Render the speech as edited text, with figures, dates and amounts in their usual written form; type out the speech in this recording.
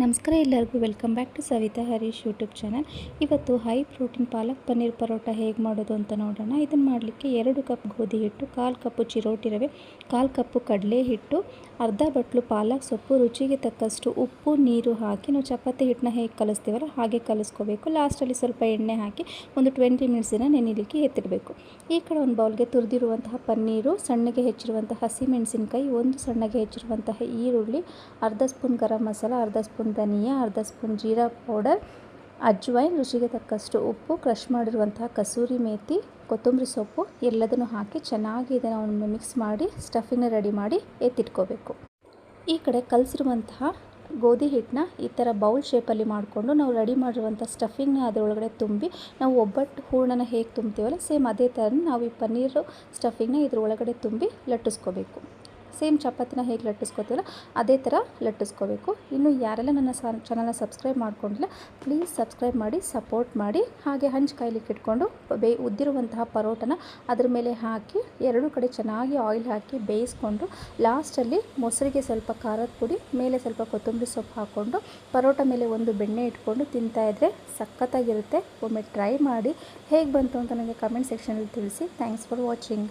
ನಮಸ್ಕಾರ ಎಲ್ಲರಿಗೂ welcome back to Savitha Harish YouTube channel. ಇವತ್ತು ಹೈ ಪ್ರೋಟೀನ್ ಪಾಲಕ್ ಪನ್ನೀರ್ ಪರೋಟ ಹೇಗೆ ಮಾಡೋದು ಅಂತ ನೋಡೋಣ. ಇದನ್ನು ಮಾಡಲಿಕ್ಕೆ 2 ಕಪ್ ಗೋಧಿ ಹಿಟ್ಟು, 1/4 ಕಪ್ಪು ಚಿರೋಟಿ ರವೆ, 1/4 ಕಪ್ಪು ಕಡಲೆ ಹಿಟ್ಟು, ಅರ್ಧ ಬಟ್ಲು ಪಾಲಕ್ ಸೊಪ್ಪು, ರುಚಿಗೆ ತಕ್ಕಷ್ಟು ಉಪ್ಪು, ನೀರು ಹಾಕಿ ನಾವು ಚಪಾತಿ ಹಿಟ್ಟನ್ನ ಹೇಗೆ ಕಲಿಸ್ತೀವಲ್ಲ ಹಾಗೆ ಕಲಿಸ್ಕೋಬೇಕು. ಲಾಸ್ಟಲ್ಲಿ ಸ್ವಲ್ಪ ಎಣ್ಣೆ ಹಾಕಿ ಒಂದು 20 ಮಿನಿಟ್ಸಿನ ನೆನೆಯಲಿಕ್ಕೆ ಎತ್ತಿಡಬೇಕು. ಈ ಕಡೆ ಒಂದು ಬೌಲ್ಗೆ ತುರಿದಿರುವಂತಹ ಪನ್ನೀರು, ಸಣ್ಣಗೆ ಹೆಚ್ಚಿರುವಂತಹ ಹಸಿಮೆಣಸಿನಕಾಯಿ, ಒಂದು ಸಣ್ಣಗೆ ಹೆಚ್ಚಿರುವಂತಹ ಈರುಳ್ಳಿ, ಅರ್ಧ ಸ್ಪೂನ್ ಗರಂ ಮಸಾಲ, ಅರ್ಧ ಸ್ಪೂನ್ ಧನಿಯಾ, ಅರ್ಧ ಸ್ಪೂನ್ ಜೀರಾ ಪೌಡರ್, ಅಜ್ವೈನ್, ರುಚಿಗೆ ತಕ್ಕಷ್ಟು ಉಪ್ಪು, ಕ್ರಷ್ ಮಾಡಿರುವಂತಹ ಕಸೂರಿ ಮೇಥಿ, ಕೊತ್ತಂಬರಿ ಸೊಪ್ಪು ಎಲ್ಲದನ್ನು ಹಾಕಿ ಚೆನ್ನಾಗಿ ಇದನ್ನು ಒಮ್ಮೆ ಮಿಕ್ಸ್ ಮಾಡಿ ಸ್ಟಫಿಂಗ್ನ ರೆಡಿ ಮಾಡಿ ಎತ್ತಿಟ್ಕೋಬೇಕು. ಈ ಕಡೆ ಕಲಸಿರುವಂತಹ ಗೋಧಿ ಹಿಟ್ಟನ್ನ ಈ ಥರ ಬೌಲ್ ಶೇಪಲ್ಲಿ ಮಾಡಿಕೊಂಡು ನಾವು ರೆಡಿ ಮಾಡಿರುವಂಥ ಸ್ಟಫಿಂಗ್ನ ಅದರೊಳಗಡೆ ತುಂಬಿ ನಾವು ಒಬ್ಬಟ್ಟು ಹೂರಣನ ಹೇಗೆ ತುಂಬ್ತೀವಲ್ಲ ಸೇಮ್ ಅದೇ ಥರ ನಾವು ಈ ಪನ್ನೀರು ಸ್ಟಫಿಂಗ್ನ ಇದ್ರೊಳಗಡೆ ತುಂಬಿ ಲಟ್ಟಿಸ್ಕೋಬೇಕು. ಸೇಮ್ ಚಪಾತಿನ ಹೇಗೆ ಲಟ್ಟಿಸ್ಕೋತೀವಲ್ಲ ಅದೇ ಥರ ಲಟ್ಟಿಸ್ಕೋಬೇಕು. ಇನ್ನು ಯಾರೆಲ್ಲ ನನ್ನ ಚಾನಲ್ನ ಸಬ್ಸ್ಕ್ರೈಬ್ ಮಾಡ್ಕೊಂಡಿಲ್ಲ ಪ್ಲೀಸ್ ಸಬ್ಸ್ಕ್ರೈಬ್ ಮಾಡಿ ಸಪೋರ್ಟ್ ಮಾಡಿ. ಹಾಗೆ ಹಂಚು ಕಾಯ್ಲಿಕ್ಕೆ ಇಟ್ಕೊಂಡು ಉದ್ದಿರುವಂತಹ ಪರೋಟನ ಅದ್ರ ಮೇಲೆ ಹಾಕಿ 2 ಕಡೆ ಚೆನ್ನಾಗಿ ಆಯಿಲ್ ಹಾಕಿ ಬೇಯಿಸ್ಕೊಂಡು ಲಾಸ್ಟಲ್ಲಿ ಮೊಸರಿಗೆ ಸ್ವಲ್ಪ ಖಾರದ ಪುಡಿ, ಮೇಲೆ ಸ್ವಲ್ಪ ಕೊತ್ತಂಬರಿ ಸೊಪ್ಪು ಹಾಕ್ಕೊಂಡು ಪರೋಟ ಮೇಲೆ ಒಂದು ಬೆಣ್ಣೆ ಇಟ್ಕೊಂಡು ತಿಂತಾಯಿದ್ರೆ ಸಖತ್ತಾಗಿರುತ್ತೆ. ಒಮ್ಮೆ ಟ್ರೈ ಮಾಡಿ ಹೇಗೆ ಬಂತು ಅಂತ ನನಗೆ ಕಮೆಂಟ್ ಸೆಕ್ಷನಲ್ಲಿ ತಿಳಿಸಿ. Thanks for watching.